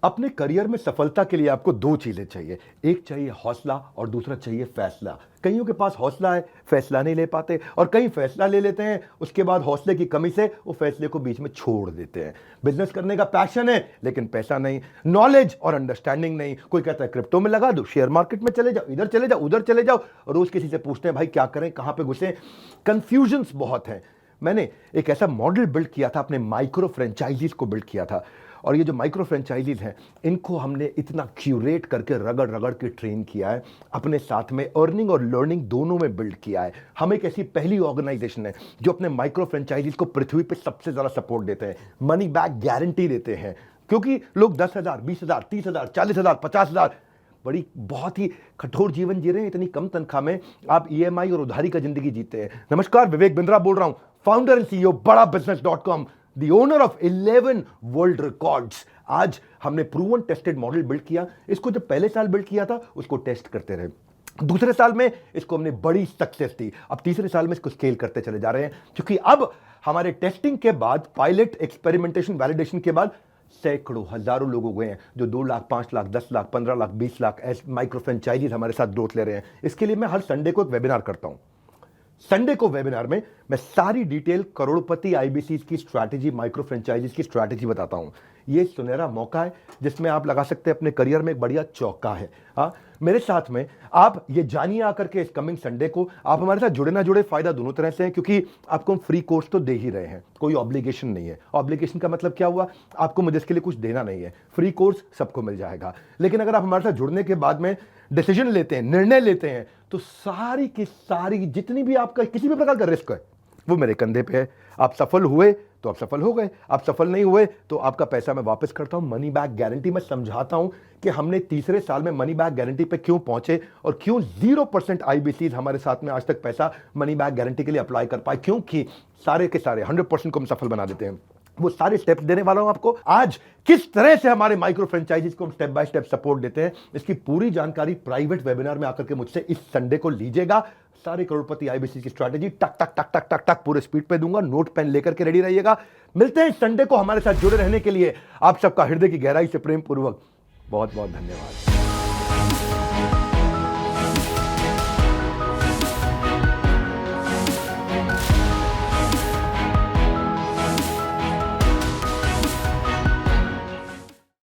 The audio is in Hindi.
अपने करियर में सफलता के लिए आपको दो चीजें चाहिए। एक चाहिए हौसला और दूसरा चाहिए फैसला। कईयों के पास हौसला है, फैसला नहीं ले पाते, और कई फैसला ले लेते हैं, उसके बाद हौसले की कमी से वो फैसले को बीच में छोड़ देते हैं। बिजनेस करने का पैशन है लेकिन पैसा नहीं, नॉलेज और अंडरस्टैंडिंग नहीं। कोई कहता है क्रिप्टो में लगा दो, शेयर मार्केट में चले जाओ, इधर चले जाओ, उधर चले जाओ। रोज किसी से पूछते हैं भाई क्या करें, कहां पे घुसे। कंफ्यूजन्स बहुत हैं। मैंने एक ऐसा मॉडल बिल्ड किया था, अपने माइक्रो फ्रेंचाइजीज को बिल्ड किया था, और ये जो माइक्रो फ्रेंचाइजीज हैं इनको हमने इतना क्यूरेट करके रगड़ रगड़ के ट्रेन किया है, अपने साथ में अर्निंग और लर्निंग दोनों में बिल्ड किया है। हम एक ऐसी पहली ऑर्गेनाइजेशन है जो अपने माइक्रो फ्रेंचाइजीज को पृथ्वी पे सबसे ज्यादा सपोर्ट देते हैं, मनी बैक गारंटी देते हैं। क्योंकि लोग 10,000, 20,000, 30,000, 40,000, 50,000 बड़ी बहुत ही कठोर जीवन जी रहे हैं। इतनी कम तनख्वाह में आप ईएमआई और उधारी का जिंदगी जीते हैं। नमस्कार, विवेक बिंद्रा बोल रहा हूं, founder and CEO Bada Business dot com, the owner of 11 world records. आज हमने प्रूवन टेस्टेड मॉडल बिल्ड किया। इसको जब पहले साल बिल्ड किया था उसको टेस्ट करते रहे, दूसरे साल में इसको हमने बड़ी सक्सेस दी, अब तीसरे साल में इसको स्केल करते चले जा रहे हैं। क्योंकि अब हमारे टेस्टिंग के बाद, पायलट, एक्सपेरिमेंटेशन, वैलिडेशन के बाद सैकड़ों, हजारों लोग हो गए हैं जो 2 लाख, 5 लाख, 10 लाख, 15 लाख, 20 लाख ऐसे माइक्रो फ्रेंचाइजीज हमारे साथ ग्रोथ ले रहे हैं। इसके लिए मैं हर संडे को एक वेबिनार करता हूं। संडे को वेबिनार में मैं सारी डिटेल करोड़पति आईबीसी की स्ट्रैटेजी, माइक्रो फ्रेंचाइजीज की स्ट्रैटेजी बताता हूं। ये सुनहरा मौका है जिसमें आप लगा सकते हैं अपने करियर में एक बढ़िया चौका है। हाँ, मेरे साथ में आप ये जानिए आकर के इस कमिंग संडे को। आप हमारे साथ जुड़े ना जुड़े, फायदा दोनों तरह से है, क्योंकि आपको हम फ्री कोर्स तो दे ही रहे हैं, कोई ऑब्लिगेशन नहीं है। ऑब्लिगेशन का मतलब क्या हुआ, आपको मुझे इसके लिए कुछ देना नहीं है। फ्री कोर्स सबको मिल जाएगा। लेकिन अगर आप हमारे साथ जुड़ने के बाद में डिसीजन लेते हैं, निर्णय लेते हैं, तो सारी की सारी जितनी भी आपका किसी भी प्रकार का रिस्क है वो मेरे कंधे पे है। आप सफल हुए तो आप सफल हो गए, आप सफल नहीं हुए तो आपका पैसा मैं वापस करता हूं। मनी बैक गारंटी मैं समझाता हूं कि हमने तीसरे साल में मनी बैक गारंटी पे क्यों पहुंचे और क्यों 0% आईबीसी हमारे साथ में आज तक पैसा मनी बैक गारंटी के लिए अप्लाई कर पाए। क्योंकि सारे के सारे 100% को हम सफल बना देते हैं। वो सारे स्टेप्स देने वाला हूं आपको आज। किस तरह से हमारे माइक्रो फ्रेंचाइजीज को हम स्टेप बाय स्टेप सपोर्ट देते हैं, इसकी पूरी जानकारी प्राइवेट वेबिनार में आकर के मुझसे इस संडे को लीजिएगा। सारे करोड़पति आईबीसी की स्ट्रैटेजी टक टक टक टक टक टक पूरे स्पीड पे दूंगा। नोट पेन लेकर के रेडी रहिएगा। मिलते हैं संडे को। हमारे साथ जुड़े रहने के लिए आप सबका हृदय की गहराई से प्रेम पूर्वक बहुत बहुत धन्यवाद।